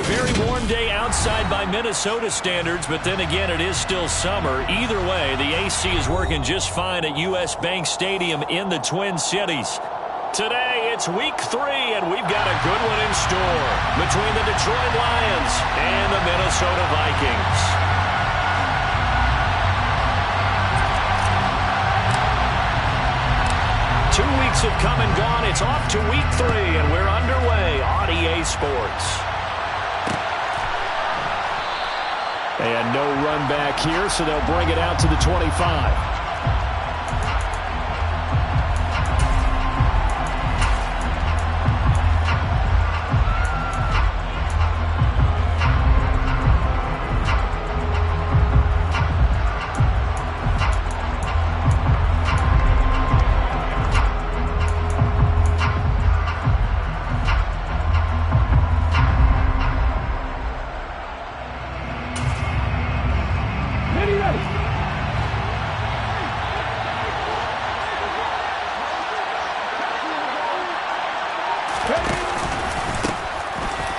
A very warm day outside by Minnesota standards, but then again, it is still summer. Either way, the AC is working just fine at U.S. Bank Stadium in the Twin Cities. Today, it's week 3, and we've got a good one in store between the Detroit Lions and the Minnesota Vikings. Two weeks have come and gone. It's off to week 3, and we're underway on EA Sports. And no run back here, so they'll bring it out to the 25.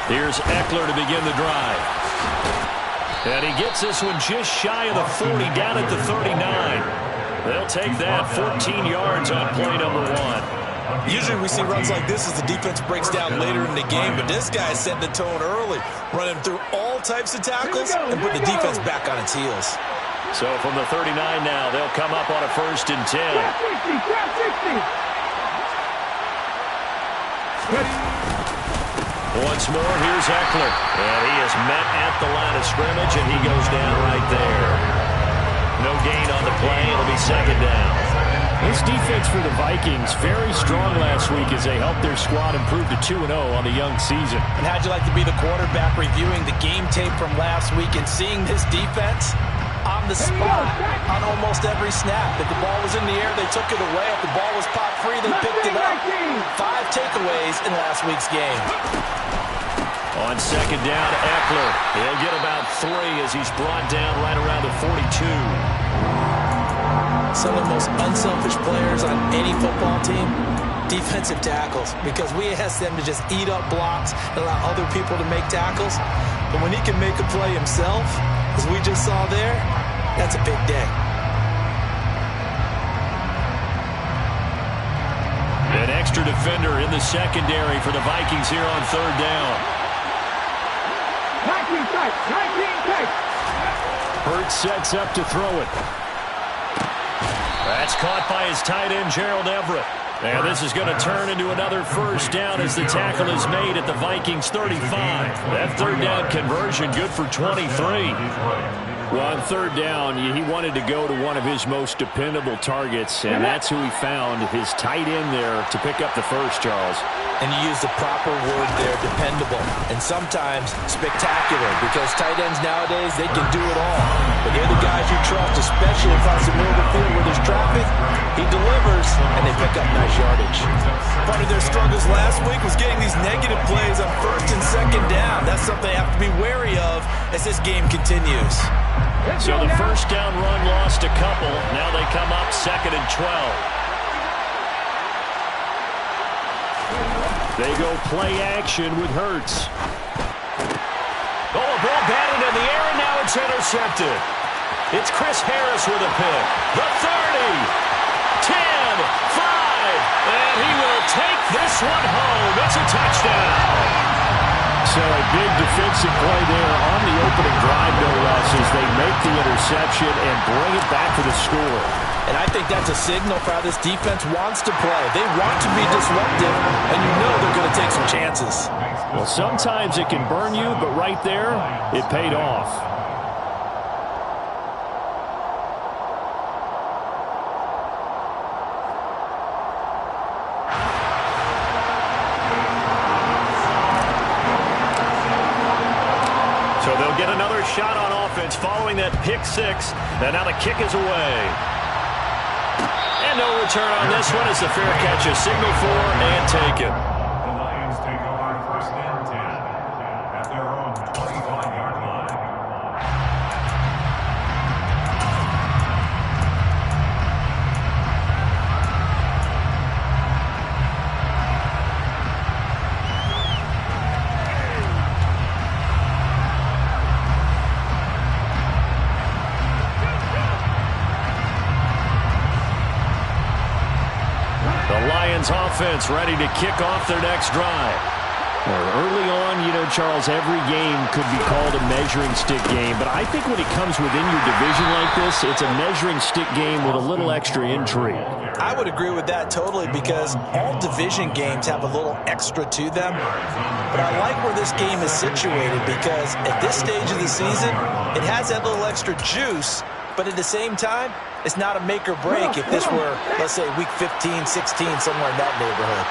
Here's Eckler to begin the drive. And he gets this one just shy of the 40, down at the 39. They'll take that 14 yards on play number 1. Usually we see runs like this as the defense breaks down later in the game, but this guy is setting the tone early, running through all types of tackles and put the defense back on its heels. So from the 39 now, they'll come up on a 1st and 10. Once more, here's Eckler. And he is met at the line of scrimmage, and he goes down right there. No gain on the play. It'll be 2nd down. This defense for the Vikings, very strong last week as they helped their squad improve to 2-0 on the young season. And how'd you like to be the quarterback reviewing the game tape from last week and seeing this defense on the spot on almost every snap? If the ball was in the air, they took it away. If the ball was popped free, they picked it up. 5 takeaways in last week's game. On 2nd down, Eckler. He'll get about 3 as he's brought down right around the 42. Some of the most unselfish players on any football team, defensive tackles, because we ask them to just eat up blocks and allow other people to make tackles. But when he can make a play himself, as we just saw there, that's a big day. An extra defender in the secondary for the Vikings here on 3rd down. Hurts sets up to throw it. That's caught by his tight end, Gerald Everett. And this is going to turn into another 1st down as the tackle is made at the Vikings 35. That 3rd down conversion good for 23. Well, on 3rd down, he wanted to go to one of his most dependable targets, and that's who he found, his tight end there, to pick up the first, Charles. And you use the proper word there, dependable, and sometimes spectacular, because tight ends nowadays, they can do it all. But they're the guys you trust, especially across the middle of the field where there's traffic. He delivers, and they pick up nice yardage. Part of their struggles last week was getting these negative plays on 1st and 2nd down. That's something they have to be wary of as this game continues. So the 1st down run lost a couple. Now they come up 2nd and 12. They go play action with Hurts. Oh, a ball batted in the air, and now it's intercepted. It's Chris Harris with a pick. The 30, 10, 5, and he will take this one home. It's a touchdown. So a big defensive play there on the opening drive, no less, as they make the interception and bring it back to the score. And I think that's a signal for how this defense wants to play. They want to be disruptive, and you know they're going to take some chances. Well, sometimes it can burn you, but right there, it paid off. So they'll get another shot on offense following that pick 6. And now the kick is away. And no return on this one as the fair catch is signaled for and taken. The Lions take over 1st and 10 at their own 25-yard line. Titans offense ready to kick off their next drive. Early on, you know, Charles, every game could be called a measuring stick game. But I think when it comes within your division like this, it's a measuring stick game with a little extra intrigue. I would agree with that totally because all division games have a little extra to them. But I like where this game is situated because at this stage of the season, it has that little extra juice. But at the same time, it's not a make or break if this were, let's say, week 15, 16, somewhere in that neighborhood.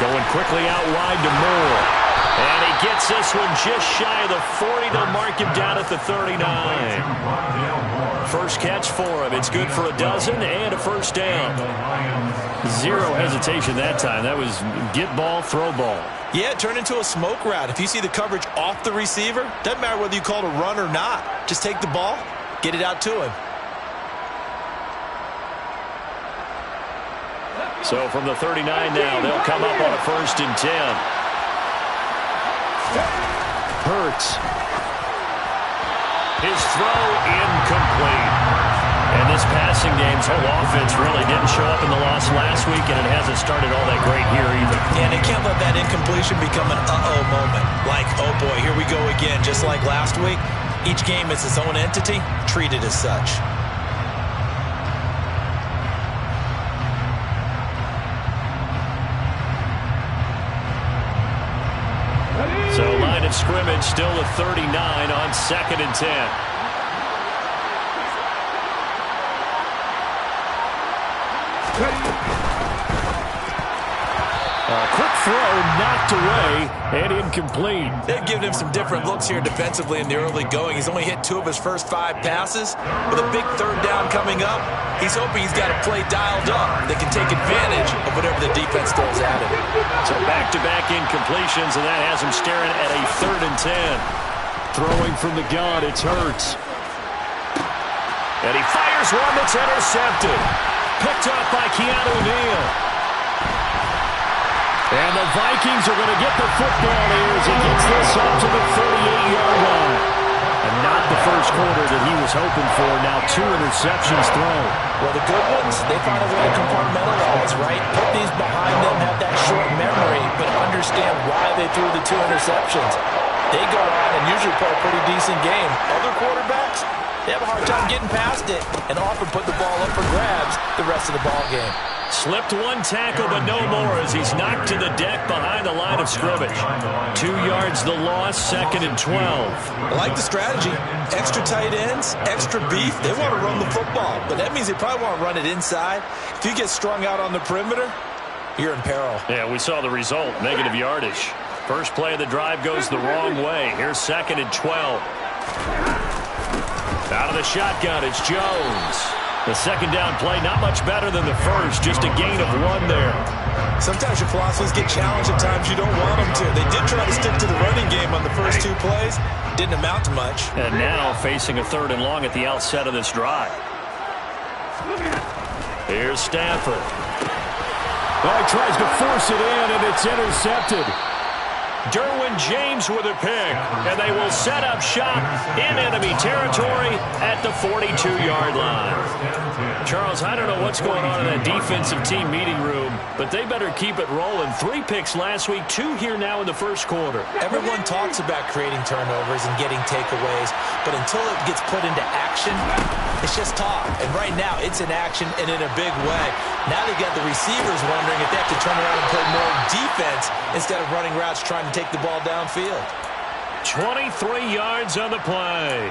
Going quickly out wide to Moore. And he gets this one just shy of the 40. They'll mark him down at the 39. First catch for him. It's good for a dozen and a first down. Zero hesitation that time. That was get ball, throw ball. Yeah, it turned into a smoke route. If you see the coverage off the receiver, doesn't matter whether you call it a run or not. Just take the ball, get it out to him. So from the 39 now, they'll come up on a 1st and 10. Hurts. His throw incomplete. And this passing game's whole offense really didn't show up in the loss last week, and it hasn't started all that great here either. And they can't let that incompletion become an uh-oh moment. Like, oh boy, here we go again, just like last week. Each game is its own entity, treated as such. So line of scrimmage still at 39 on 2nd and 10. Quick throw knocked away and incomplete. They've given him some different looks here defensively in the early going. He's only hit 2 of his first 5 passes. With a big 3rd down coming up, he's hoping he's got a play dialed up that can take advantage of whatever the defense throws at him. So back-to-back incompletions, and that has him staring at a 3rd and 10. Throwing from the gun, it's Hurts. And he fires one that's intercepted. Picked up by Keanu Neal. And the Vikings are going to get the football here as he gets this up to the 38-yard line. And not the first quarter that he was hoping for. Now 2 interceptions thrown. Well, the good ones, they find a way to compartmentalize, right? Put these behind them, have that short memory, but understand why they threw the 2 interceptions. They go on and usually play a pretty decent game. Other quarterbacks, they have a hard time getting past it and often put the ball up for grabs the rest of the ball game. Slipped 1 tackle, but no more as he's knocked to the deck behind the line of scrimmage. 2 yards the loss, 2nd and 12. I like the strategy. Extra tight ends, extra beef. They want to run the football, but that means they probably want to run it inside. If you get strung out on the perimeter, you're in peril. Yeah, we saw the result, negative yardage. First play of the drive goes the wrong way. Here's 2nd and 12. Out of the shotgun, it's Jones. The 2nd down play, not much better than the first, just a gain of 1 there. Sometimes your philosophies get challenged, at times you don't want them to. They did try to stick to the running game on the first 2 plays. Didn't amount to much. And now facing a 3rd and long at the outset of this drive. Here's Stafford. Oh, he tries to force it in, and it's intercepted. Derwin James with a pick, and they will set up shop in enemy territory at the 42-yard line. Charles, I don't know what's going on in that defensive team meeting room, but they better keep it rolling. 3 picks last week, 2 here now in the first quarter. Everyone talks about creating turnovers and getting takeaways, but until it gets put into action, it's just talk. And right now, it's in action and in a big way. Now they've got the receivers wondering if they have to turn around and play more defense instead of running routes trying to take the ball downfield. 23 yards on the play.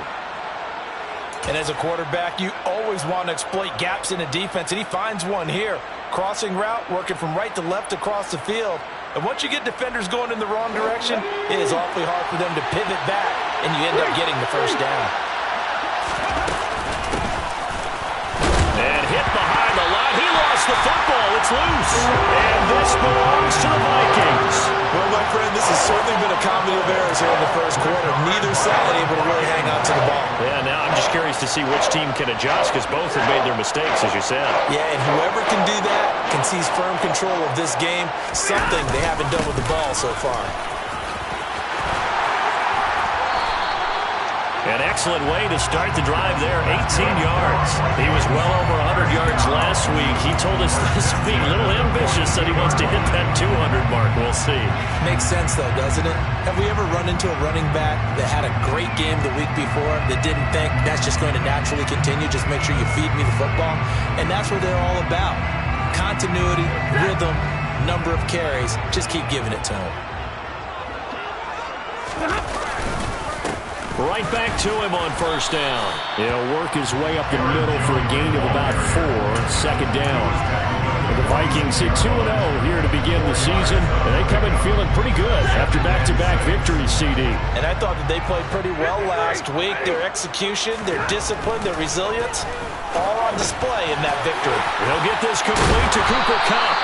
And as a quarterback, you always want to exploit gaps in a defense, and he finds one here. Crossing route, working from right to left across the field. And once you get defenders going in the wrong direction, it is awfully hard for them to pivot back, and you end up getting the first down. And hit behind the line. He lost the football. It's loose. And this belongs to the Vikings. Well, my friend, this has certainly been a comedy of errors here in the first quarter. Neither side able to really hang on to the ball. Yeah, now I'm just curious to see which team can adjust because both have made their mistakes, as you said. Yeah, and whoever can do that can seize firm control of this game, something they haven't done with the ball so far. An excellent way to start the drive there, 18 yards. He was well over 100 yards last week. He told us this week, a little ambitious, that he wants to hit that 200 mark. We'll see. Makes sense, though, doesn't it? Have we ever run into a running back that had a great game the week before that didn't think that's just going to naturally continue? Just make sure you feed me the football. And that's what they're all about. Continuity, rhythm, number of carries. Just keep giving it to him. Right back to him on first down. He'll work his way up the middle for a gain of about 4. Second down. The Vikings hit 2-0 here to begin the season, and they come in feeling pretty good after back-to-back victories, CD. And I thought that they played pretty well last week. Their execution, their discipline, their resilience, all on display in that victory. They'll get this complete to Cooper Kupp.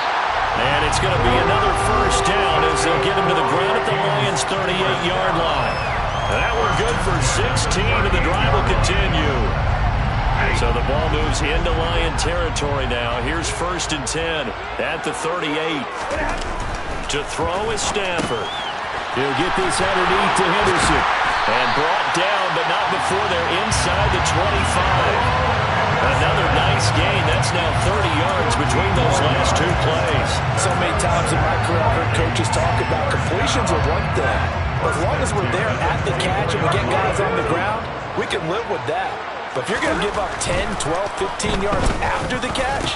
And it's going to be another first down as they'll get him to the ground at the Lions' 38-yard line. That one good for 16, and the drive will continue. So the ball moves into Lion territory now. Here's 1st and 10 at the 38. To throw is Stafford. He'll get this underneath to Henderson. And brought down, but not before they're inside the 25. Another nice gain. That's now 30 yards between those last 2 plays. So many times in my career I've heard coaches talk about completions are one thing. As long as we're there at the catch and we get guys on the ground, we can live with that. But if you're going to give up 10, 12, 15 yards after the catch,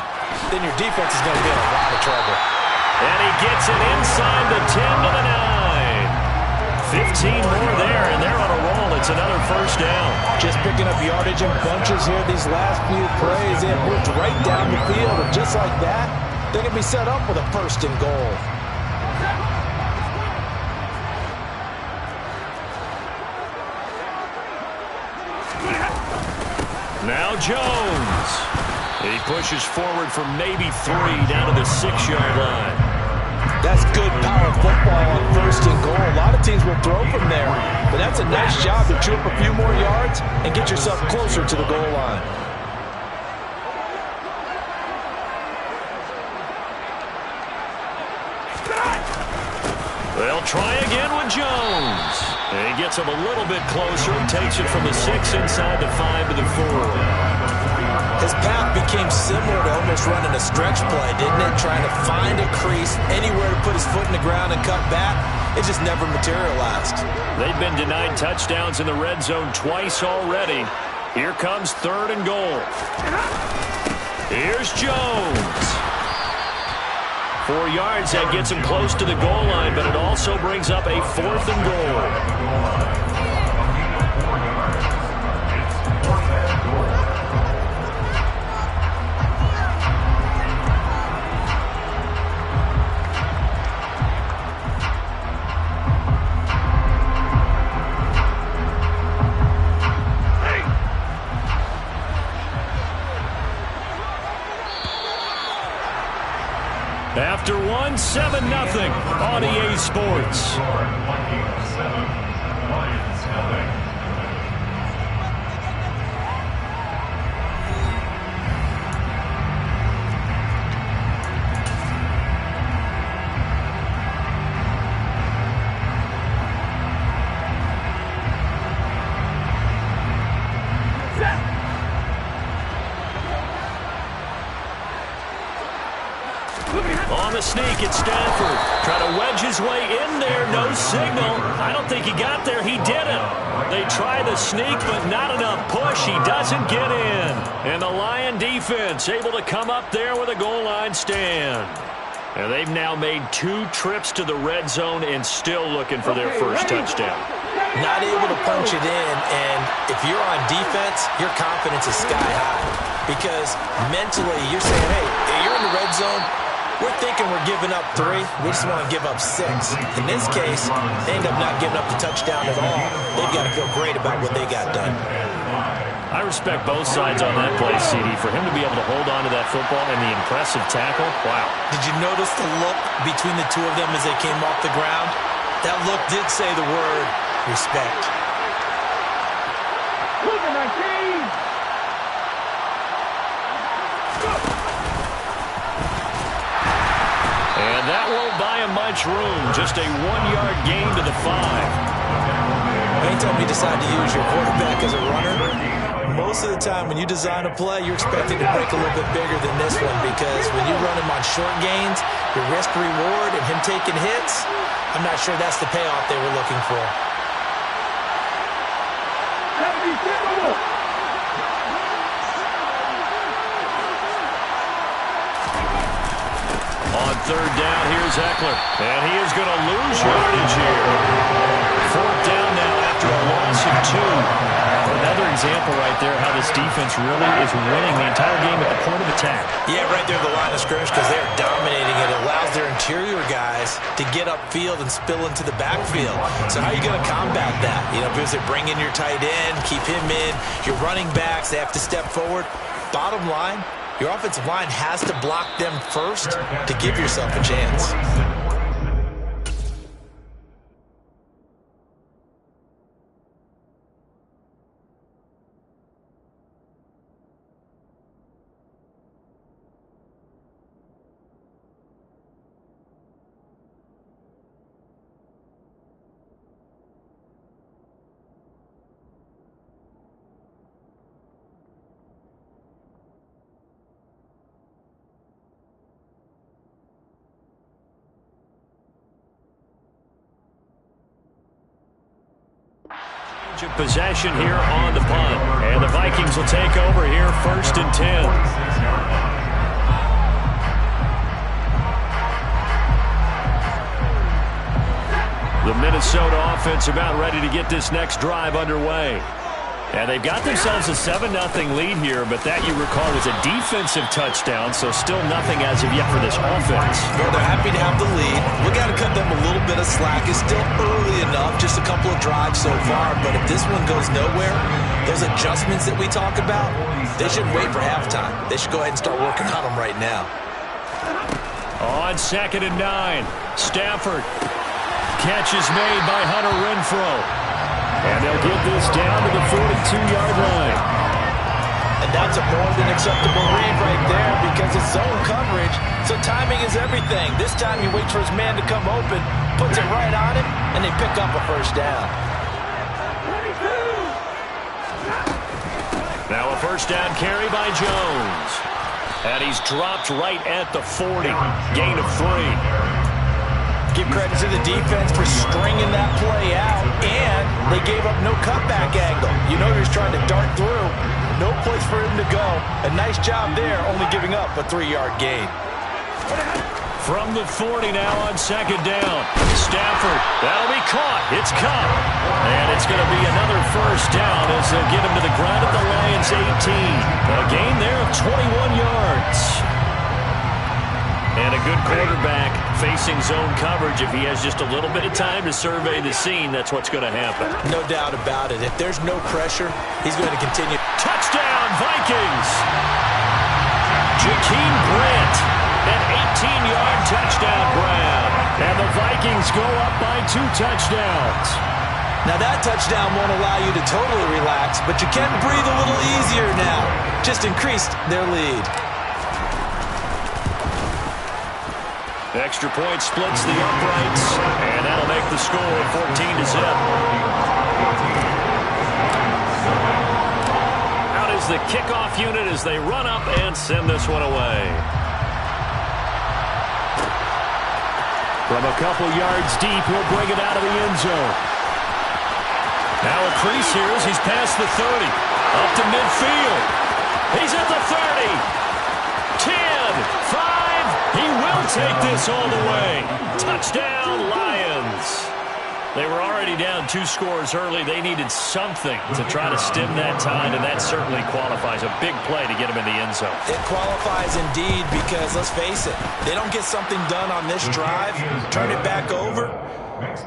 then your defense is going to be in a lot of trouble. And he gets it inside the 10 to the 9. 15 more there, and they're on a roll. It's another first down. Just picking up yardage in bunches here these last few plays. They have moved right down the field, and just like that, they can be set up with a 1st and goal. Now Jones. He pushes forward for maybe 3 down to the 6-yard line. That's good power football on 1st and goal. A lot of teams will throw from there, but that's a nice job to chew up a few more yards and get yourself closer to the goal line. They'll try again with Jones. And he gets him a little bit closer and takes it from the 6 inside the 5 to the 4. His path became similar to almost running a stretch play, didn't it? Trying to find a crease, anywhere to put his foot in the ground and cut back. It just never materialized. They've been denied touchdowns in the red zone twice already. Here comes 3rd and goal. Here's Jones. 4 yards, that gets him close to the goal line, but it also brings up a 4th and goal. After 1, 7-0 on EA Sports. Vikings 7, Lions nothing. On the sneak, it's Stafford. Trying to wedge his way in there. No signal. I don't think he got there. He didn't. They try the sneak, but not enough push. He doesn't get in. And the Lion defense able to come up there with a goal line stand. And they've now made 2 trips to the red zone and still looking for their first touchdown. Not able to punch it in, and if you're on defense, your confidence is sky high. Because mentally, you're saying, hey, you're in the red zone, we're thinking we're giving up 3. We just want to give up 6. In this case, they end up not giving up the touchdown at all. They've got to feel great about what they got done. I respect both sides on that play, CD. For him to be able to hold on to that football and the impressive tackle, wow. Did you notice the look between the 2 of them as they came off the ground? That look did say the word respect. Look at my team! And that won't buy him much room. Just a 1-yard gain to the 5. Anytime you decide to use your quarterback as a runner, most of the time when you design a play, you're expecting to break a little bit bigger than this one, because when you run him on short gains, your risk-reward and him taking hits, I'm not sure that's the payoff they were looking for. On third down, here's Eckler. And he is going to lose yardage here. Fourth down now after a loss of 2. Another example right there how this defense really is winning the entire game at the point of attack. Yeah, right there at the line of scrimmage, because they're dominating it. It allows their interior guys to get upfield and spill into the backfield. So how are you going to combat that? You know, because they bring in your tight end, keep him in. Your running backs, they have to step forward. Bottom line, your offensive line has to block them first to give yourself a chance. Possession here on the punt. And the Vikings will take over here, 1st and 10. The Minnesota offense about ready to get this next drive underway. And they've got themselves a 7-0 lead here, but that, you recall, was a defensive touchdown, so still nothing as of yet for this offense. Well, they're happy to have the lead. We got to cut them a little bit of slack. It's still early enough, just a couple of drives so far, but if this one goes nowhere, those adjustments that we talk about, they shouldn't wait for halftime. They should go ahead and start working on them right now. On 2nd and 9, Stafford. Catch is made by Hunter Renfrow. And they'll get this down to the 42-yard line. And that's a more than acceptable read right there, because it's zone coverage, so timing is everything. This time he waits for his man to come open, puts it right on him, and they pick up a first down. Now a first down carry by Jones. And he's dropped right at the 40. Gain of 3. Give credit to the defense for stringing that play out, and they gave up no cutback angle. You know he was trying to dart through. No place for him to go. A nice job there, only giving up a 3-yard gain. From the 40 now on 2nd down. Stafford, that'll be caught. It's caught. And it's going to be another first down as they'll get him to the ground at the Lions' 18. A gain there of 21 yards. And a good quarterback facing zone coverage. If he has just a little bit of time to survey the scene, that's what's going to happen. No doubt about it. If there's no pressure, he's going to continue. Touchdown, Vikings! Jakeem Grant, an 18-yard touchdown grab. And the Vikings go up by 2 touchdowns. Now that touchdown won't allow you to totally relax, but you can breathe a little easier now. Just increased their lead. Extra point splits the uprights, and that'll make the score 14-0. Out is the kickoff unit as they run up and send this one away. From a couple yards deep, he'll bring it out of the end zone. Now a crease here as he's past the 30. Up to midfield. He's at the 30. 10, 5. He will take this all the way. Touchdown, Lions. They were already down 2 scores early. They needed something to try to stem that tide, and that certainly qualifies. A big play to get them in the end zone. It qualifies indeed, because let's face it, they don't get something done on this drive, turn it back over,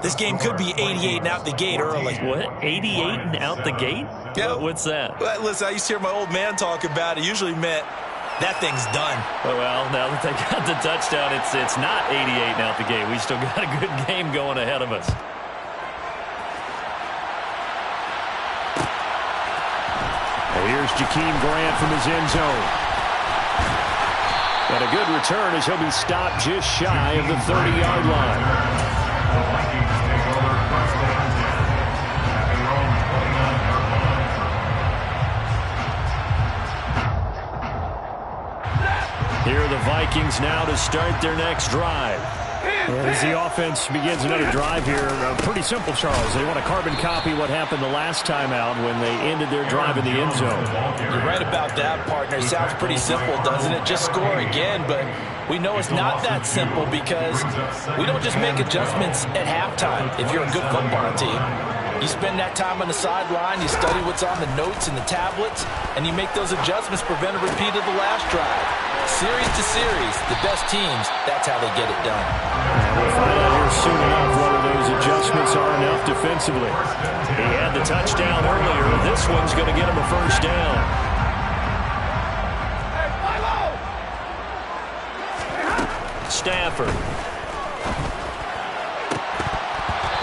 this game could be 88 and out the gate early. What? 88 and out the gate? Yeah. What's that? Well, listen, I used to hear my old man talk about it. Usually meant that thing's done. Well, now that they got the touchdown, it's not 88 and out the gate. We still got a good game going ahead of us. And here's Jakeem Grant from his end zone. And a good return as he'll be stopped just shy of the 30-yard line. The Vikings take over 1st and 10 Here are the Vikings now to start their next drive. As the offense begins another drive here, pretty simple, Charles. They want to carbon copy what happened the last time out when they ended their drive in the end zone. You're right about that, partner. Sounds pretty simple, doesn't it? Just score again, but we know it's not that simple because we don't just make adjustments at halftime if you're a good football team. You spend that time on the sideline, you study what's on the notes and the tablets, and you make those adjustments, prevent a repeat of the last drive. Series to series, the best teams, that's how they get it done. We'll find out here soon enough whether those adjustments are enough defensively. He had the touchdown earlier. This one's going to get him a first down. Stafford.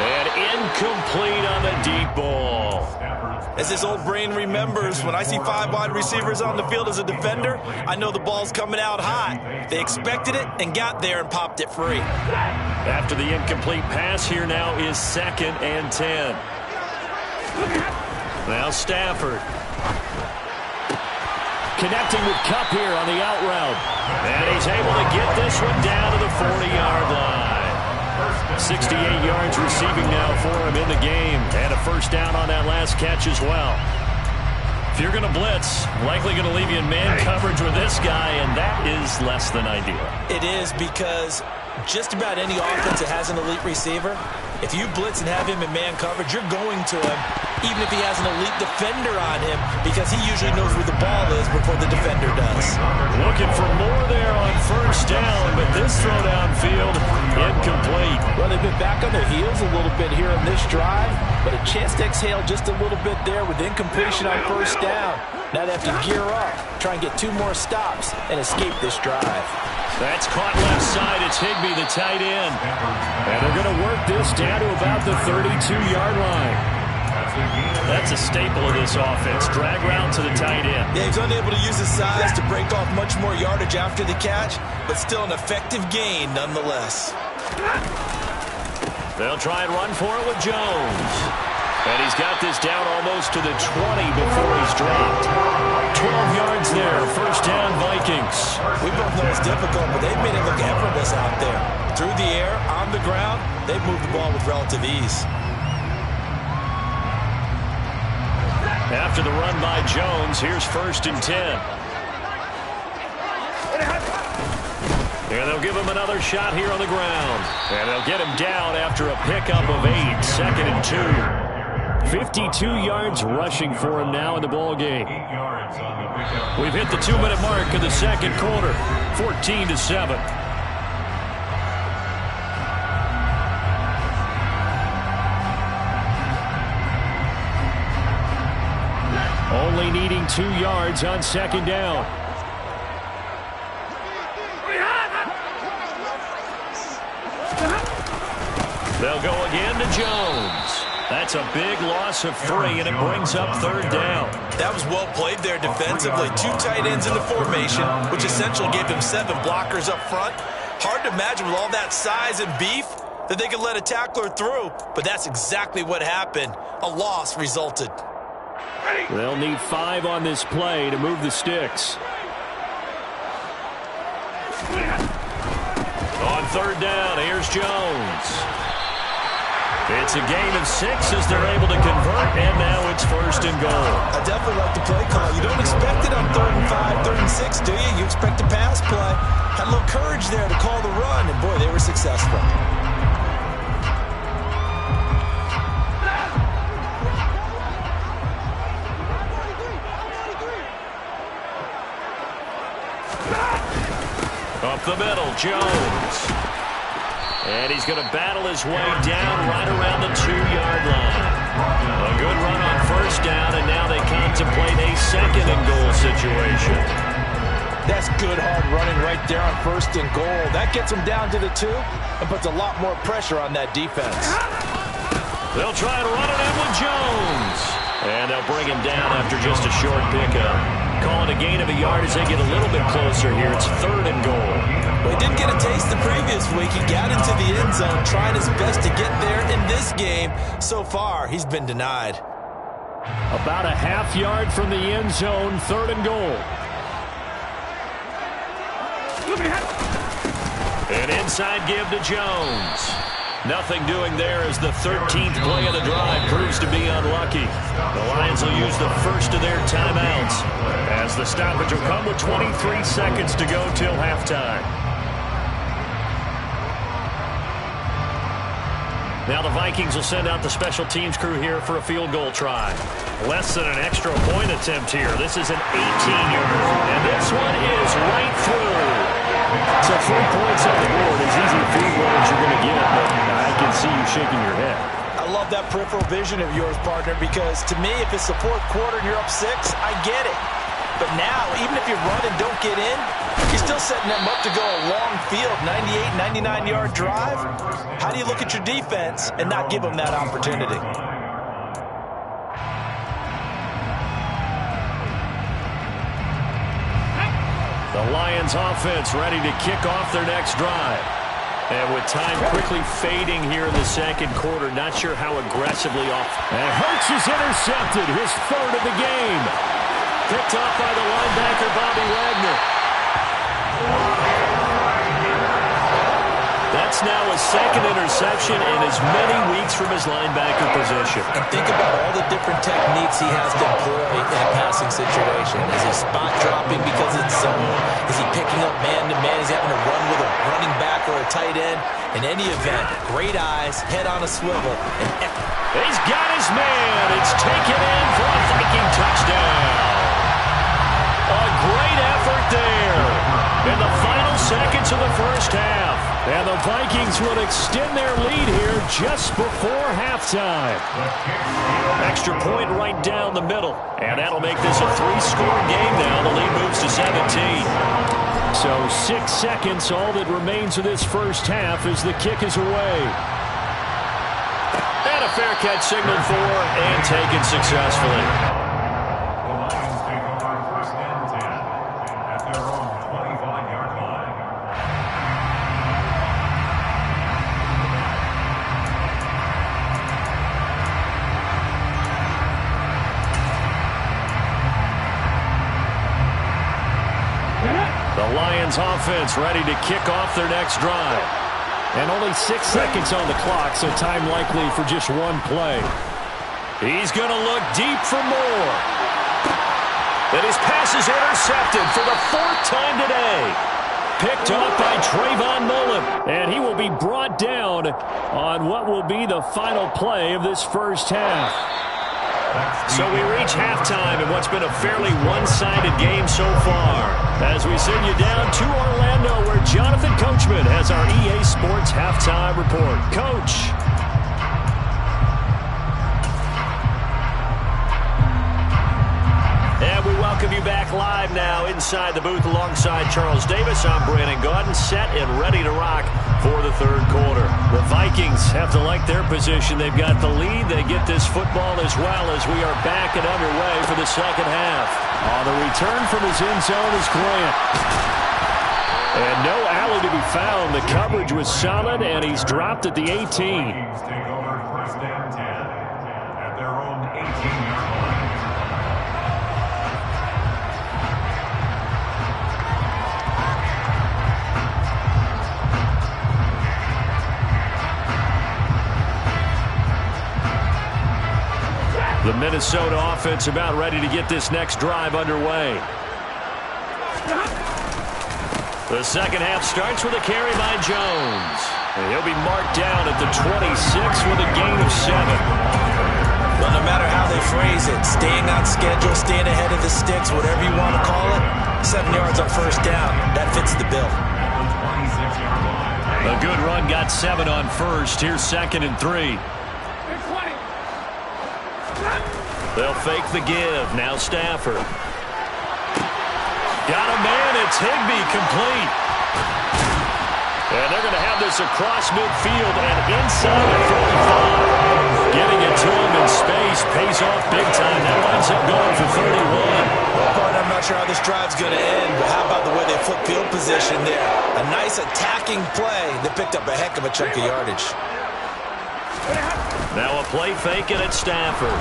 And incomplete on the deep ball. As his old brain remembers, when I see 5 wide receivers on the field as a defender, I know the ball's coming out hot. They expected it and got there and popped it free. After the incomplete pass, here now is 2nd and 10. Now Stafford. Connecting with Kupp here on the out route. And he's able to get this one down to the 40-yard line. 68 yards receiving now for him in the game. And a first down on that last catch as well. If you're going to blitz, likely going to leave you in man coverage with this guy, and that is less than ideal. It is, because just about any offense that has an elite receiver, if you blitz and have him in man coverage, you're going to him, even if he has an elite defender on him, because he usually knows where the ball is before the defender does. Looking for more there on first down, but this throw downfield, incomplete. Well, they've been back on their heels a little bit here on this drive, but a chance to exhale just a little bit there with incompletion on first down. Now they have to gear up, try and get 2 more stops, and escape this drive. That's caught left side. It's Higbee, the tight end. And they're going to work this down to about the 32-yard line. That's a staple of this offense. Drag route to the tight end. Yeah, he's unable to use his size to break off much more yardage after the catch, but still an effective gain nonetheless. They'll try and run for it with Jones. And he's got this down almost to the 20 before he's dropped. 12 yards there. First down, Vikings. We both know it's difficult, but they've made it look effortless out there. Through the air, on the ground, they've moved the ball with relative ease. After the run by Jones, here's 1st and 10. And they'll give him another shot here on the ground. And they'll get him down after a pickup of 8. 2nd and 2. 52 yards rushing for him now in the ball game. We've hit the 2-minute mark of the second quarter. 14-7. Only needing 2 yards on 2nd down. They'll go again to Jones. That's a big loss of 3, and it brings up 3rd down. That was well played there defensively. 2 tight ends in the formation, which essentially gave them 7 blockers up front. Hard to imagine with all that size and beef that they could let a tackler through, but that's exactly what happened. A loss resulted. They'll need 5 on this play to move the sticks. On 3rd down, here's Jones. It's a gain of 6 as they're able to convert, and now it's 1st and goal. I definitely like the play call. You don't expect it on 3rd and 5, 3rd and 6, do you? You expect a pass play. Had a little courage there to call the run, and boy, they were successful. Up the middle, Jones. And he's going to battle his way down right around the 2-yard line. A good run on first down, and now they contemplate a 2nd and goal situation. That's good hard running right there on 1st and goal. That gets them down to the 2 and puts a lot more pressure on that defense. They'll try and run it in with Jones. And they'll bring him down after just a short pickup. Call it a gain of a yard as they get a little bit closer here. It's 3rd and goal. Well, he didn't get a taste the previous week. He got into the end zone, trying his best to get there in this game. So far, he's been denied. About a half yard from the end zone, 3rd and goal. An inside give to Jones. Nothing doing there as the 13th play of the drive proves to be unlucky. The Lions will use the first of their timeouts as the stoppage will come with 23 seconds to go till halftime. Now the Vikings will send out the special teams crew here for a field goal try. Less than an extra point attempt here. This is an 18-yarder. And this one is right through. So 3 points on the board, as easy a field goal as you're going to get, but I can see you shaking your head. I love that peripheral vision of yours, partner, because to me, if it's the fourth quarter and you're up 6, I get it. But now, even if you run and don't get in, you're still setting them up to go a long field, 98, 99-yard drive. How do you look at your defense and not give them that opportunity? The Lions offense ready to kick off their next drive. And with time quickly fading here in the second quarter, not sure how aggressively off. And Hurts is intercepted, his 3rd of the game. Picked off by the linebacker, Bobby Wagner. That's now his 2nd interception in as many weeks from his linebacker position. And think about all the different techniques he has to employ in a passing situation. Is he spot dropping because it's zone? Is he picking up man-to-man? Is he having to run with a running back or a tight end? In any event, great eyes, head on a swivel. He's got his man. It's taken in for a Viking touchdown. A great effort there in the final seconds of the first half. And the Vikings will extend their lead here just before halftime. Extra point right down the middle. And that'll make this a 3-score game now. The lead moves to 17. So 6 seconds, all that remains of this first half as the kick is away. And a fair catch signaled for and taken successfully. The Lions offense ready to kick off their next drive. And only 6 seconds on the clock, so time likely for just one play. He's going to look deep for more. And his pass is intercepted for the 4th time today. Picked off by Trayvon Mullen. And he will be brought down on what will be the final play of this first half. So we reach halftime in what's been a fairly one-sided game so far. As we send you down to Orlando, where Jonathan Coachman has our EA Sports halftime report. Coach. And we welcome you back live now inside the booth alongside Charles Davis. I'm Brandon Gaudin, set and ready to rock for the third quarter. The Vikings have to like their position. They've got the lead. They get this football as well as we are back and underway for the second half. On the return from his end zone is Grant. And no alley to be found. The coverage was solid, and he's dropped at the 18. Vikings take over first down 10 at their own 18-yard line. The Minnesota offense about ready to get this next drive underway. The second half starts with a carry by Jones. And he'll be marked down at the 26 with a gain of 7. Well, no matter how they phrase it, staying on schedule, staying ahead of the sticks, whatever you want to call it, 7 yards on first down, that fits the bill. A good run got 7 on first. Here's 2nd and 3. They'll fake the give. Now Stafford. Got a man. It's Higbee complete. And they're going to have this across midfield and inside the 45. Getting it to him in space pays off big time. That winds up going for 31. Well, I'm not sure how this drive's going to end, but how about the way they flip field position there? A nice attacking play that picked up a heck of a chunk of yardage. Now a play fake and it's Stafford.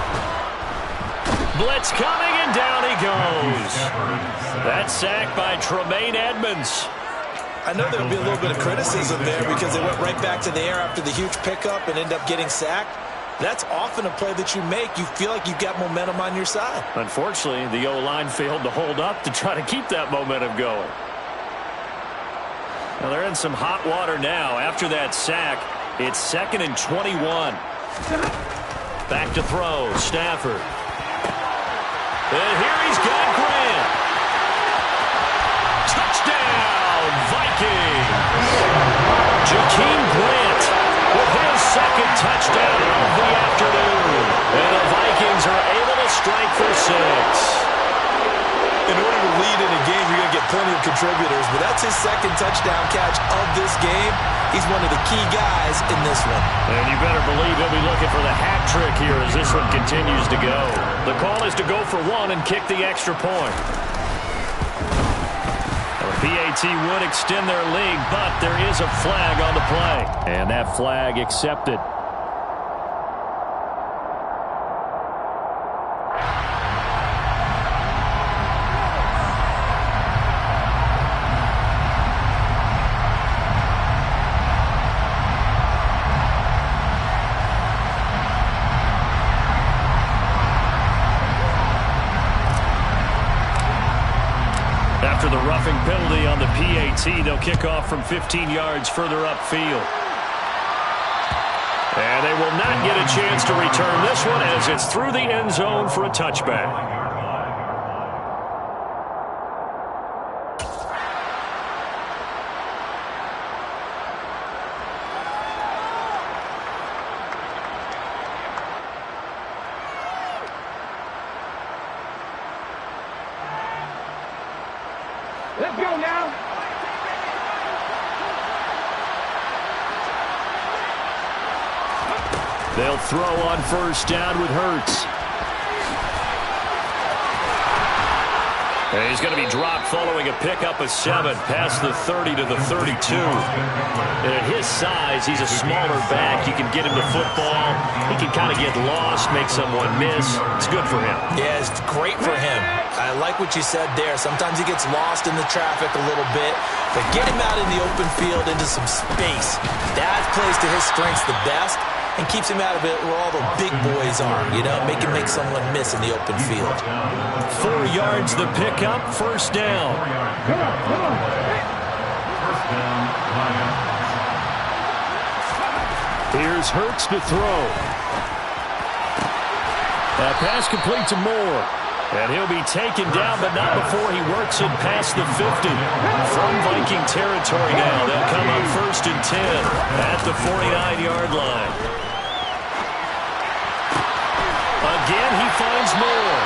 Blitz coming, and down he goes. That sack by Tremaine Edmonds. I know there'll be a little bit of criticism there because they went right back to the air after the huge pickup and end up getting sacked. That's often a play that you make. You feel like you've got momentum on your side. Unfortunately, the O-line failed to hold up to try to keep that momentum going. Now they're in some hot water now. After that sack, it's 2nd and 21. Back to throw, Stafford. And here he's got Grant. Touchdown, Vikings. Jakeem Grant with his 2nd touchdown of the afternoon. And the Vikings are able to strike for 6. In order to lead in a game, you're going to get plenty of contributors, but that's his 2nd touchdown catch of this game. He's one of the key guys in this one. And you better believe he'll be looking for the hat trick here as this one continues to go. The call is to go for 1 and kick the extra point. The PAT would extend their lead, but there is a flag on the play. And that flag accepted. After the roughing penalty on the PAT, they'll kick off from 15 yards further upfield. And they will not get a chance to return this one as it's through the end zone for a touchback. Let's go now. They'll throw on 1st down with Hurts. And he's going to be dropped following a pickup of 7 past the 30 to the 32. And at his size, he's a smaller back. You can get him the football. He can kind of get lost, make someone miss. It's good for him. Yeah, it's great for him. I like what you said there. Sometimes he gets lost in the traffic a little bit, but get him out in the open field into some space. That plays to his strengths the best and keeps him out of it where all the big boys are, you know, make him make someone miss in the open field. 4 yards the pickup, 1st down. Here's Hurts to throw. That pass complete to Moore. And he'll be taken down, but not before he works it past the 50. From Viking territory now, they'll come up 1st and 10 at the 49-yard line. Again, he finds Moore.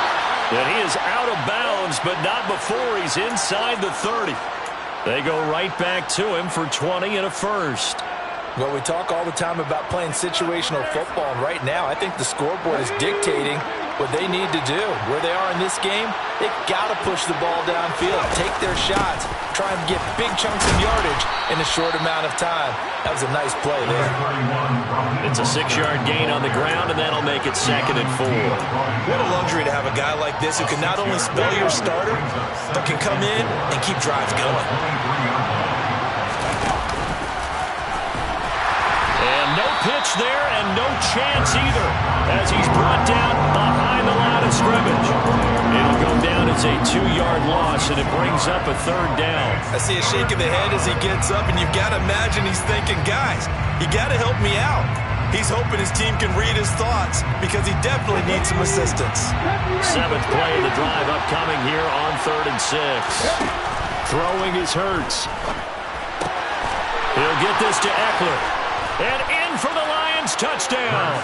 And he is out of bounds, but not before he's inside the 30. They go right back to him for 20 and a 1st. Well, we talk all the time about playing situational football, and right now I think the scoreboard is dictating what they need to do. Where they are in this game, they've got to push the ball downfield, take their shots, try and get big chunks of yardage in a short amount of time. That was a nice play there. It's a 6-yard gain on the ground, and that'll make it 2nd and 4. What a luxury to have a guy like this who can not only spell your starter, but can come in and keep drives going. No pitch there and no chance either as he's brought down behind the line of scrimmage. It'll go down as a 2-yard loss, and it brings up a 3rd down. I see a shake of the head as he gets up, and you've got to imagine he's thinking, guys, you got to help me out. He's hoping his team can read his thoughts because he definitely needs some assistance. 7th play of the drive upcoming here on 3rd and 6. Throwing is Hurts. He'll get this to Eckler. And in for the Lions touchdown.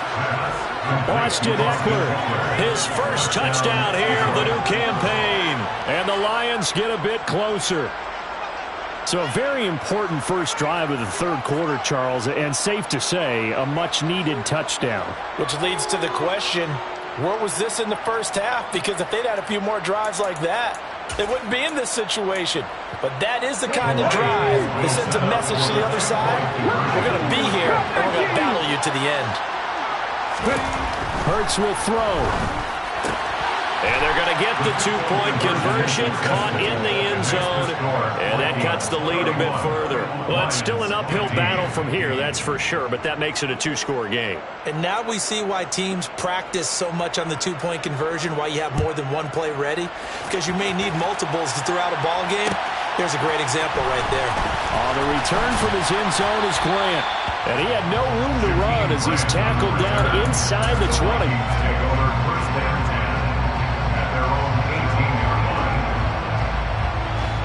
Austin Eckler, his 1st touchdown here of the new campaign. And the Lions get a bit closer. So a very important 1st drive of the 3rd quarter, Charles, and safe to say, a much-needed touchdown. Which leads to the question, where was this in the 1st half? Because if they'd had a few more drives like that, they wouldn't be in this situation. But that is the kind of drive that sends a message to the other side. We're going to be here, and we're going to battle you to the end. Hurts will throw. And they're going to get the two-point conversion, caught in the end zone, and that cuts the lead a bit further. Well, it's still an uphill battle from here, that's for sure, but that makes it a two-score game. And now we see why teams practice so much on the two-point conversion, why you have more than one play ready, because you may need multiples to throw out a ball game. Here's a great example right there. On the return from his end zone is Grant, and he had no room to run as he's tackled down inside the 20.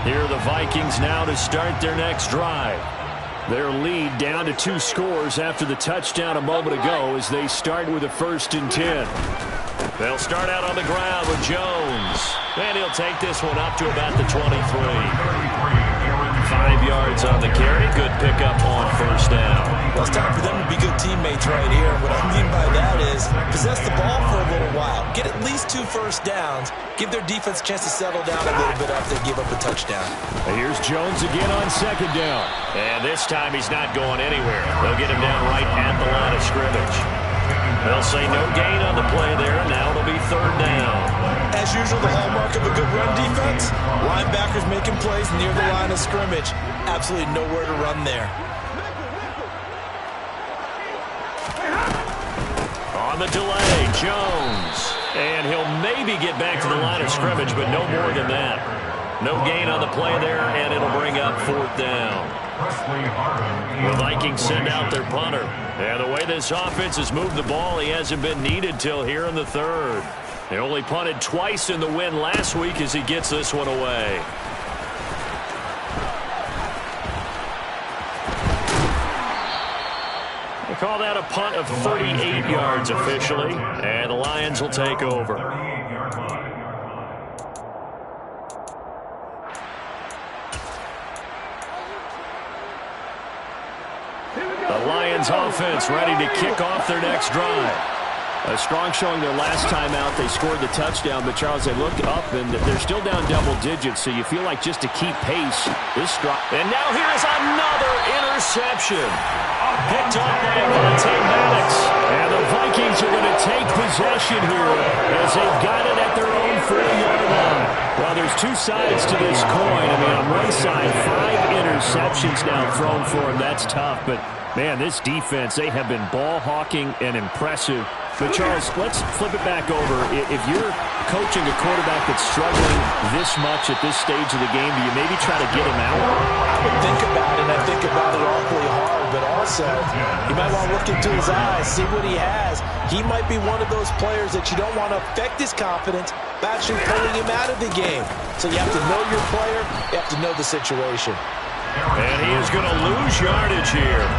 Here are the Vikings now to start their next drive. Their lead down to 2 scores after the touchdown a moment ago as they start with a 1st and 10. They'll start out on the ground with Jones. And he'll take this one up to about the 23. 5 yards on the carry. Good pickup on 1st down. Well, it's time for them to be good teammates right here. What I mean by that is possess the ball for a little while. Get at least 2 first downs. Give their defense a chance to settle down a little bit after they give up a touchdown. And here's Jones again on 2nd down. And this time he's not going anywhere. They'll get him down right at the line of scrimmage. They'll say no gain on the play there. Now it'll be 3rd down. As usual, the hallmark of a good run defense, linebackers making plays near the line of scrimmage. Absolutely nowhere to run there. On the delay, Jones. And he'll maybe get back to the line of scrimmage, but no more than that. No gain on the play there, and it'll bring up 4th down. The Vikings send out their punter. And the way this offense has moved the ball, he hasn't been needed till here in the 3rd. He only punted twice in the win last week as he gets this one away. They call that a punt of 38 yards officially, and the Lions will take over. The Lions offense ready to kick off their next drive. A strong showing their last time out. They scored the touchdown, but Charles, they look up and they're still down double digits, so you feel like just to keep pace, this drop. And now here's another interception. Picked off by Avonte Maddox. And the Vikings are going to take possession here as they've got it at their own 40-yard line. Well, there's 2 sides to this coin. I mean, on one side, 5 interceptions now thrown for him. That's tough, but man, this defense, they have been ball hawking and impressive. But, Charles, let's flip it back over. If you're coaching a quarterback that's struggling this much at this stage of the game, do you maybe try to get him out? I would think about it, and I think about it awfully hard, but also you might want to look into his eyes, see what he has. He might be one of those players that you don't want to affect his confidence by actually pulling him out of the game. So you have to know your player, you have to know the situation. And he is going to lose yardage here.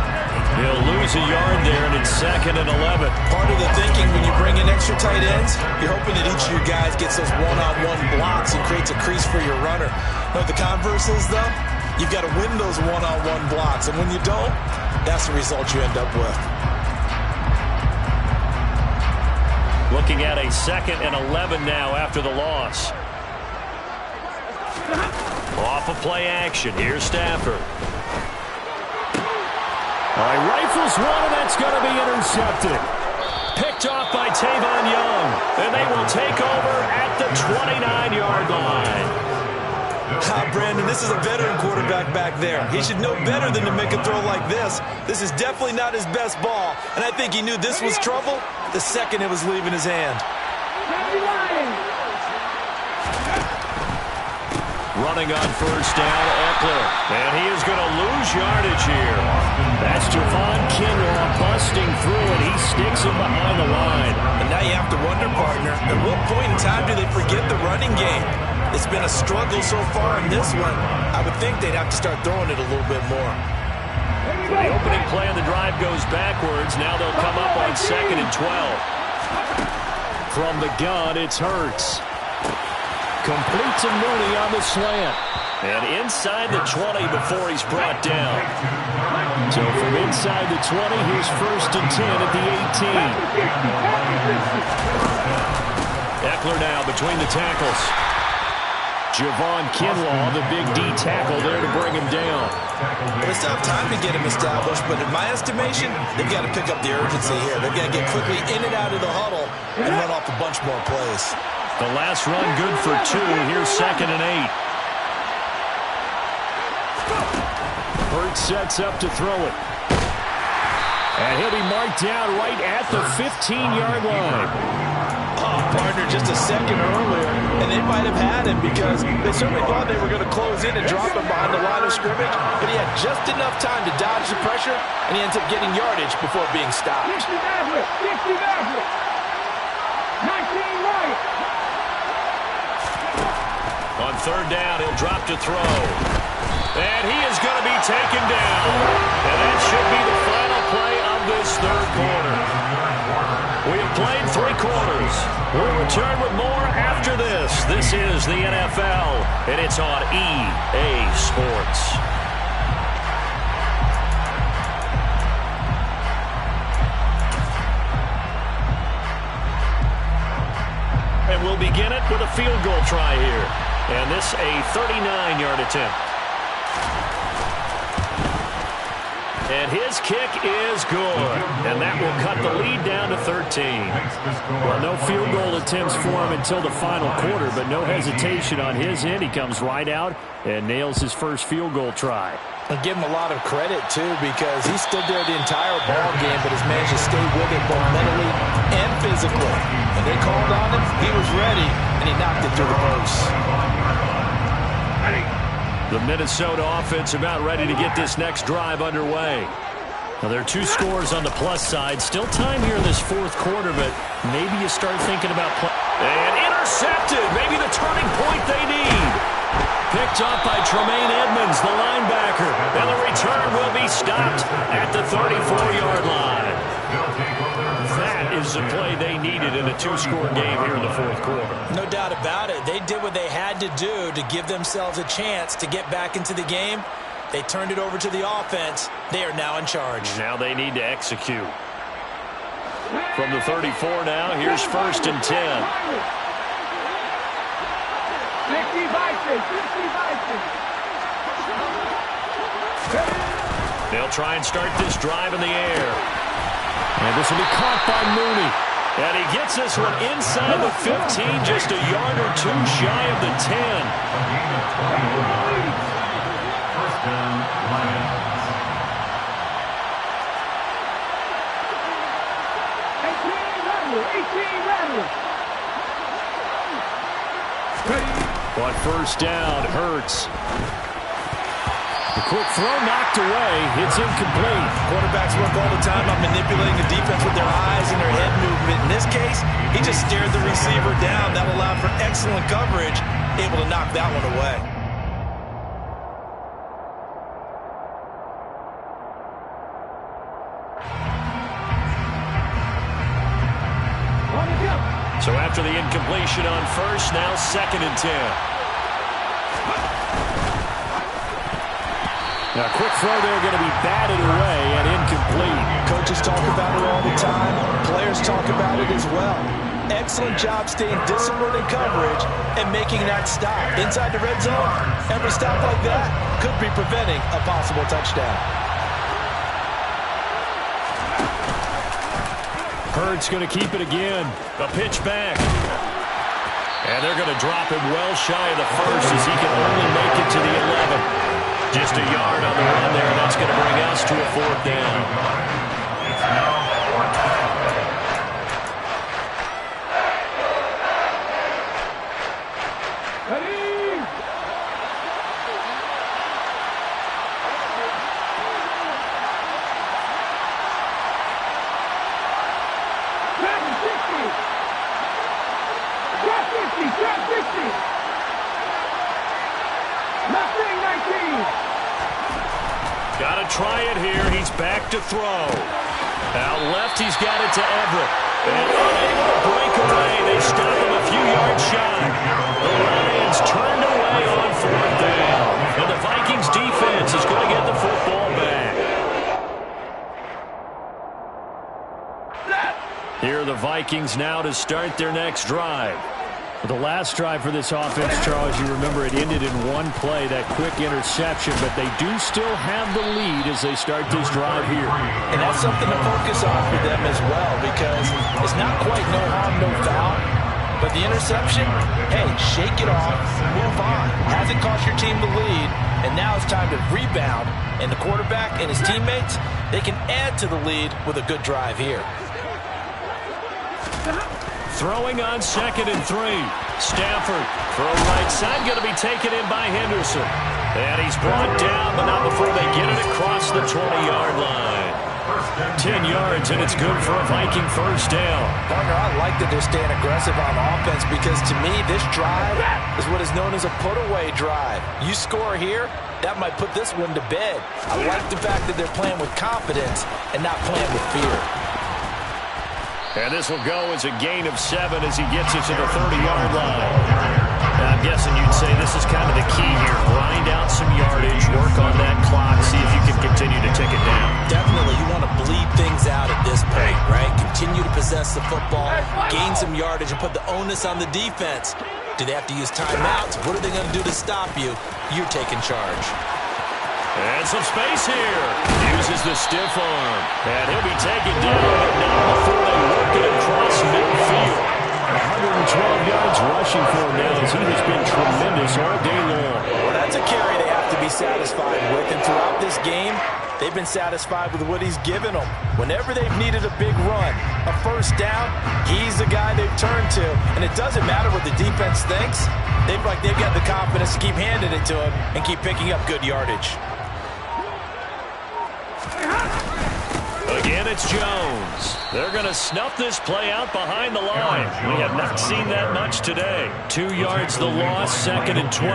He'll lose a yard there, and it's 2nd and 11. Part of the thinking when you bring in extra tight ends, you're hoping that each of your guys gets those one-on-one blocks and creates a crease for your runner. But the converse is, though, you've got to win those one-on-one blocks. And when you don't, that's the result you end up with. Looking at a 2nd and 11 now after the loss. Off of play action. Here's Stafford. All right, rifles one, and that's going to be intercepted. Picked off by Tavon Young. And they will take over at the 29-yard line. Brandon, this is a veteran quarterback back there. He should know better than to make a throw like this. This is definitely not his best ball, and I think he knew this was trouble the second it was leaving his hand. Running on 1st down, Eckler. And he is going to lose yardage here. That's Javon Kinlaw busting through, and he sticks him behind the line. And now you have to wonder, partner, at what point in time do they forget the running game? It's been a struggle so far in this one. I would think they'd have to start throwing it a little bit more. The opening play of the drive goes backwards. Now they'll come up on 2nd and 12. From the gun, it's Hurts. Complete to Mooney on the slant. And inside the 20 before he's brought down. So from inside the 20, here's 1st and 10 at the 18. Eckler now between the tackles. Javon Kinlaw, the big D tackle there to bring him down. They still have time to get him established, but in my estimation, they've got to pick up the urgency here. They've got to get quickly in and out of the huddle and run off a bunch more plays. The last run good for 2. Here's 2nd and 8. Hurts sets up to throw it. And he'll be marked down right at the 15-yard line. Oh, partner, just a second earlier, and they might have had him because they certainly thought they were going to close in and drop him behind the line of scrimmage, but he had just enough time to dodge the pressure, and he ends up getting yardage before being stopped. 60 Maverick, 60 Maverick, 19 right. On 3rd down, he'll drop to throw. And he is going to be taken down. And that should be the final play of this 3rd quarter. We have played 3 quarters. We'll return with more after this. This is the NFL, and it's on EA Sports. And we'll begin it with a field goal try here. And this a 39-yard attempt. And his kick is good. And that will cut the lead down to 13. Well, no field goal attempts for him until the final quarter, but no hesitation on his end. He comes right out and nails his first field goal try. And give him a lot of credit, too, because he stood there the entire ball game, but has managed to stay with it both mentally and physically. When they called on him, he was ready, and he knocked it through the post. The Minnesota offense about ready to get this next drive underway. Now, there are 2 scores on the plus side. Still time here in this 4th quarter, but maybe you start thinking about play. And intercepted. Maybe the turning point they need. Picked up by Tremaine Edmonds, the linebacker. And the return will be stopped at the 34-yard line. That is the play they needed in a 2-score game here in the 4th quarter. No doubt about it. They did what they had to do to give themselves a chance to get back into the game. They turned it over to the offense. They are now in charge. Now they need to execute. From the 34 now, here's 1st and 10. 60 Vikings, 60 Vikings. They'll try and start this drive in the air. And this will be caught by Mooney. And he gets this one inside the 15, just a yard or 2 shy of the 10. First down, Lions. 18 Rebels. On 1st down, Hurts. The quick throw knocked away. It's incomplete. Quarterbacks work all the time on manipulating the defense with their eyes and their head movement. In this case, he just stared the receiver down. That allowed for excellent coverage, able to knock that one away. So after the incompletion on 1st, now 2nd and 10. Now, a quick throw there going to be batted away and incomplete. Coaches talk about it all the time. Players talk about it as well. Excellent job staying disciplined in coverage and making that stop. Inside the red zone, every stop like that could be preventing a possible touchdown. Hurts going to keep it again. A pitch back. And they're going to drop him well shy of the 1st as he can only make it to the 11. Just a yard on the run there. That's going to bring us to a 4th down. It's now 4th down. Ready? Drop 60. Nothing 19. Got to try it here. He's back to throw. Out left, he's got it to Everett. And unable to break away. They stop him a few yards shy. The Lions turned away on 4th down. And the Vikings defense is going to get the football back. Here are the Vikings now to start their next drive. The last drive for this offense, Charles, you remember it ended in one play, that quick interception, but they do still have the lead as they start this drive here. And that's something to focus on for them as well, because it's not quite no harm, no foul. But the interception, hey, shake it off, move on. Hasn't cost your team the lead, and now it's time to rebound. And the quarterback and his teammates, they can add to the lead with a good drive here. Throwing on 2nd and 3. Stafford, throw right side, going to be taken in by Henderson. And he's brought down, but not before they get it across the 20-yard line. 10 yards, and it's good for a Viking first down. Partner, I like that they're staying aggressive on offense because, to me, this drive is what is known as a put-away drive. You score here, that might put this one to bed. I like the fact that they're playing with confidence and not playing with fear. And this will go as a gain of 7 as he gets it to the 30-yard line. I'm guessing you'd say this is kind of the key here. Grind out some yardage, work on that clock, see if you can continue to tick it down. Definitely, you want to bleed things out at this point, right? Continue to possess the football, gain some yardage, and put the onus on the defense. Do they have to use timeouts? What are they going to do to stop you? You're taking charge. And some space here. Uses the stiff arm. And he'll be taken down, but not before they work it across midfield. 112 yards rushing for him now as he has been tremendous all day long. Well, that's a carry they have to be satisfied with. And throughout this game, they've been satisfied with what he's given them. Whenever they've needed a big run, a first down, he's the guy they've turned to. And it doesn't matter what the defense thinks. They've got the confidence to keep handing it to him and keep picking up good yardage. Again, it's Jones. They're going to snuff this play out behind the line. We have not seen that much today. 2 yards the loss, 2nd and 12.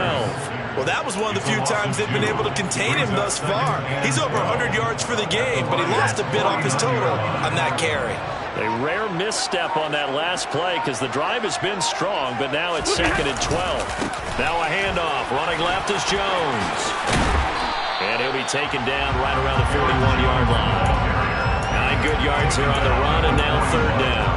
Well, that was one of the few times they've been able to contain him thus far. He's over 100 yards for the game, but he lost a bit off his total on that carry. A rare misstep on that last play because the drive has been strong, but now it's 2nd and 12. Now a handoff. Running left is Jones. And he'll be taken down right around the 41-yard line. 9 good yards here on the run, and now 3rd down.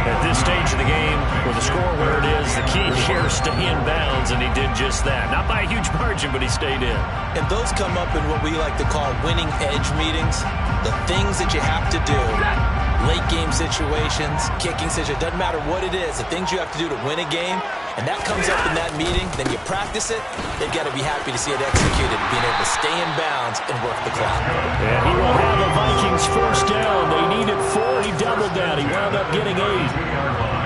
At this stage of the game, with the score where it is, the key here is stay in bounds, and he did just that. Not by a huge margin, but he stayed in. And those come up in what we like to call winning edge meetings. The things that you have to do. Late game situations, kicking situations, doesn't matter what it is, the things you have to do to win a game, and that comes up in that meeting, then you practice it, they've got to be happy to see it executed, being able to stay in bounds and work the clock. And he will have the Vikings first down. They needed 4, he doubled that, he wound up getting 8.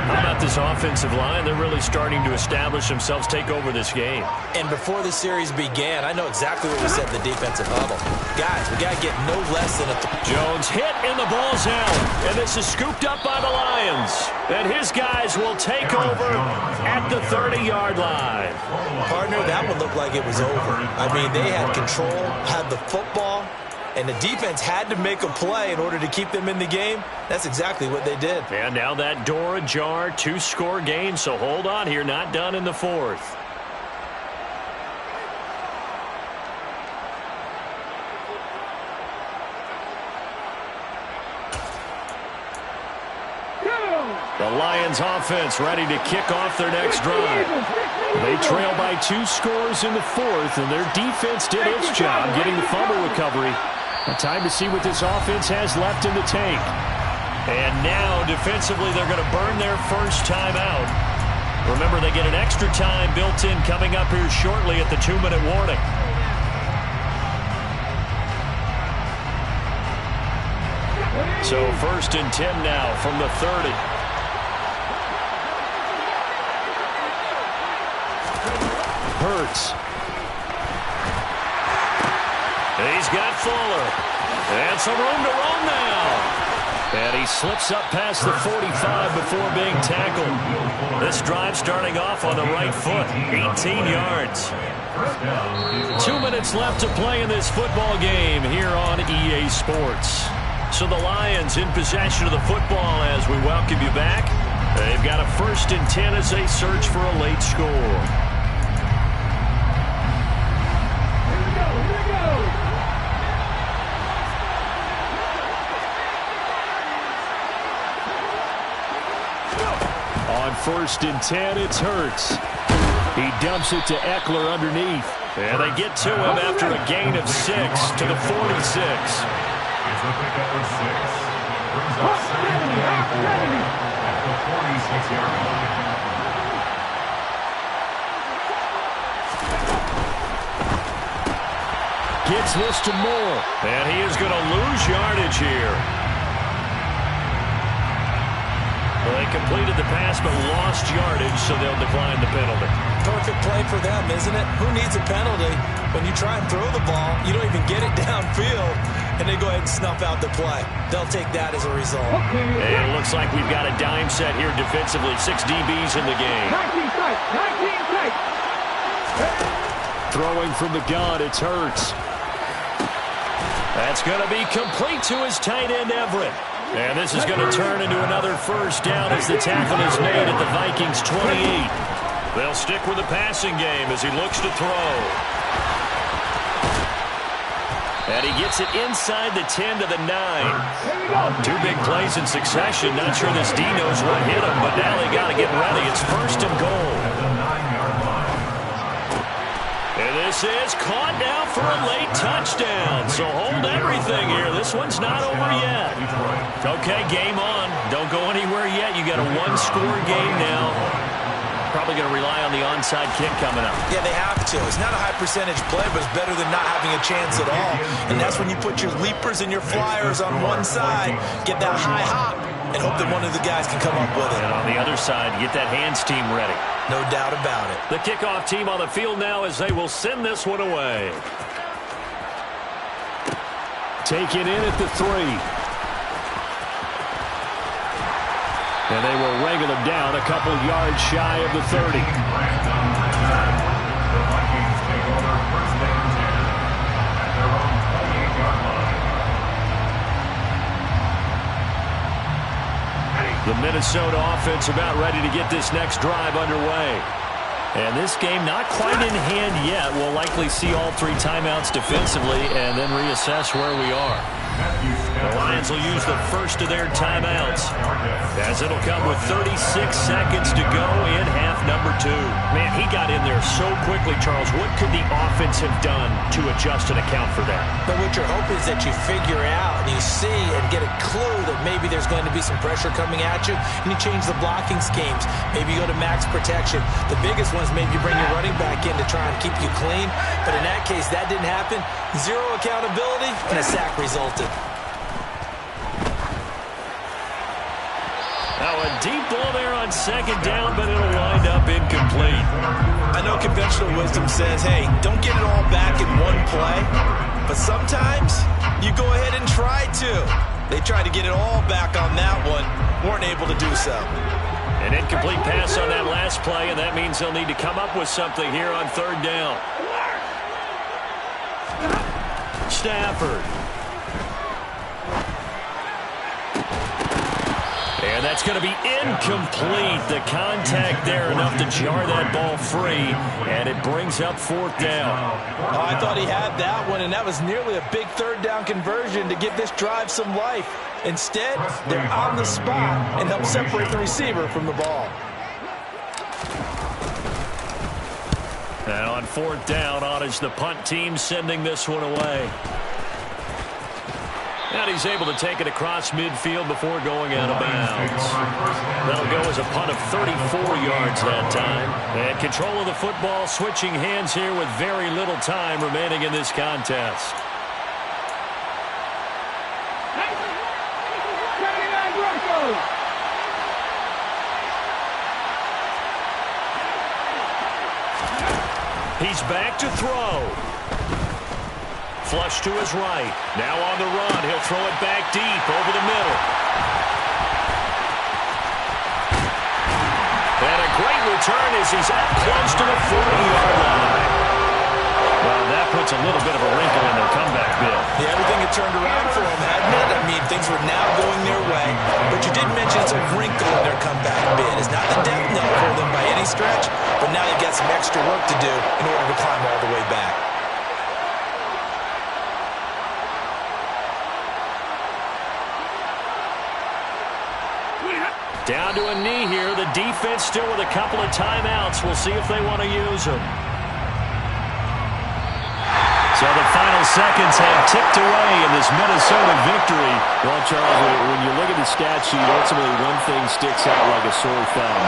How about this offensive line? They're really starting to establish themselves, take over this game. And before the series began, I know exactly what we said in the defensive huddle. Guys, we got to get no less than a... Jones hit and the ball's out. And this is scooped up by the Lions. And his guys will take over at the 30-yard line. Partner, that one looked like it was over. I mean, they had control, had the football, and the defense had to make a play in order to keep them in the game. That's exactly what they did. And now that door ajar, 2-score game, so hold on here, not done in the 4th. The Lions offense ready to kick off their next drive. They trail by 2 scores in the 4th, and their defense did its job getting the fumble recovery. Time to see what this offense has left in the tank. And now, defensively, they're going to burn their first time out. Remember, they get an extra time built in coming up here shortly at the 2-minute warning. So 1st and 10 now from the 30. Hurts. He's got Fuller. And some room to run now. And he slips up past the 45 before being tackled. This drive starting off on the right foot. 18 yards. 2 minutes left to play in this football game here on EA Sports. So the Lions in possession of the football as we welcome you back. They've got a 1st and 10 as they search for a late score. On 1st and 10, it's Hurts. He dumps it to Eckler underneath. And they get to him after a gain of 6 to the 46. It's the pickup of 6. Brings up 2nd and 4 at the 46-yard line. gets this to Moore. And he is going to lose yardage here. Well, they completed the pass but lost yardage, so they'll decline the penalty. Perfect play for them, isn't it? Who needs a penalty? When you try and throw the ball, you don't even get it downfield, and they go ahead and snuff out the play. They'll take that as a result. And it looks like we've got a dime set here defensively. 6 DBs in the game. 19 tight. 19 tight. Throwing from the gun, it's Hurts. That's going to be complete to his tight end, Everett. And this is going to turn into another first down as the tackle is made at the Vikings 28. They'll stick with the passing game as he looks to throw. And he gets it inside the 10 to the 9. 2 big plays in succession. Not sure this D knows what hit him, but now they got to get ready. It's 1st and goal. And this is caught now for a late touchdown. So hold everything here. This one's not over yet. Okay, game on. Don't go anywhere yet. You got a 1-score game now. Probably going to rely on the onside kick coming up. Yeah, they have to. It's not a high percentage play, but it's better than not having a chance at all. And that's when you put your leapers and your flyers on one side, get that high hop, and hope that one of the guys can come up with it. And on the other side, get that hands team ready. No doubt about it. The kickoff team on the field now as they will send this one away. Taken in at the 3. And they will wrangle him down a couple yards shy of the 30. The Vikings take over 1st and 10 at their own 28-yard line. The Minnesota offense about ready to get this next drive underway. And this game not quite in hand yet. We'll likely see all 3 timeouts defensively and then reassess where we are. The Lions will use the first of their timeouts as it'll come with 36 seconds to go in half number 2. Man, he got in there so quickly, Charles. What could the offense have done to adjust and account for that? But what you're hoping is that you figure out and you see and get a clue that maybe there's going to be some pressure coming at you, and you change the blocking schemes. Maybe you go to max protection. The biggest one is maybe you bring your running back in to try and keep you clean. But in that case, that didn't happen. 0 accountability, and a sack resulted. Now a deep ball there on 2nd down, but it'll wind up incomplete. I know conventional wisdom says, hey, don't get it all back in one play. But sometimes you go ahead and try to. They tried to get it all back on that one. Weren't able to do so. An incomplete pass on that last play, and that means they'll need to come up with something here on 3rd down. Stafford. And that's going to be incomplete. The contact there enough to jar that ball free, and it brings up 4th down. Oh, I thought he had that one, and that was nearly a big 3rd down conversion to give this drive some life. Instead, they're on the spot and help separate the receiver from the ball. And on 4th down, on is the punt team sending this one away. And he's able to take it across midfield before going out of bounds. That'll go as a punt of 34 yards that time. And control of the football, switching hands here with very little time remaining in this contest. He's back to throw. Flush to his right. Now on the run. He'll throw it back deep over the middle. And a great return as he's up close to the 40-yard line. Well, that puts a little bit of a wrinkle in their comeback bid. Yeah, everything had turned around for them, hadn't it? I mean, things were now going their way. But you did mention it's a wrinkle in their comeback bid. It's not the death knell for them by any stretch, but now they've got some extra work to do in order to climb all the way back. Down to a knee here. The defense still with a couple of timeouts. We'll see if they want to use them. So the final seconds have ticked away in this Minnesota victory. Well, Charles, when you look at the stat sheet, ultimately one thing sticks out like a sore thumb.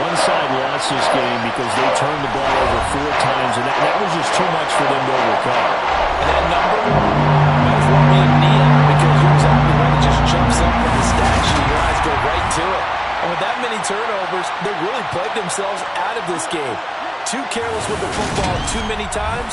One side lost this game because they turned the ball over 4 times, and that was just too much for them to overcome. And that number might as well be a neon because you're exactly right. It just jumps up from the stat sheet. Your eyes go right to it. And with that many turnovers, they really played themselves out of this game. Too careless with the football too many times.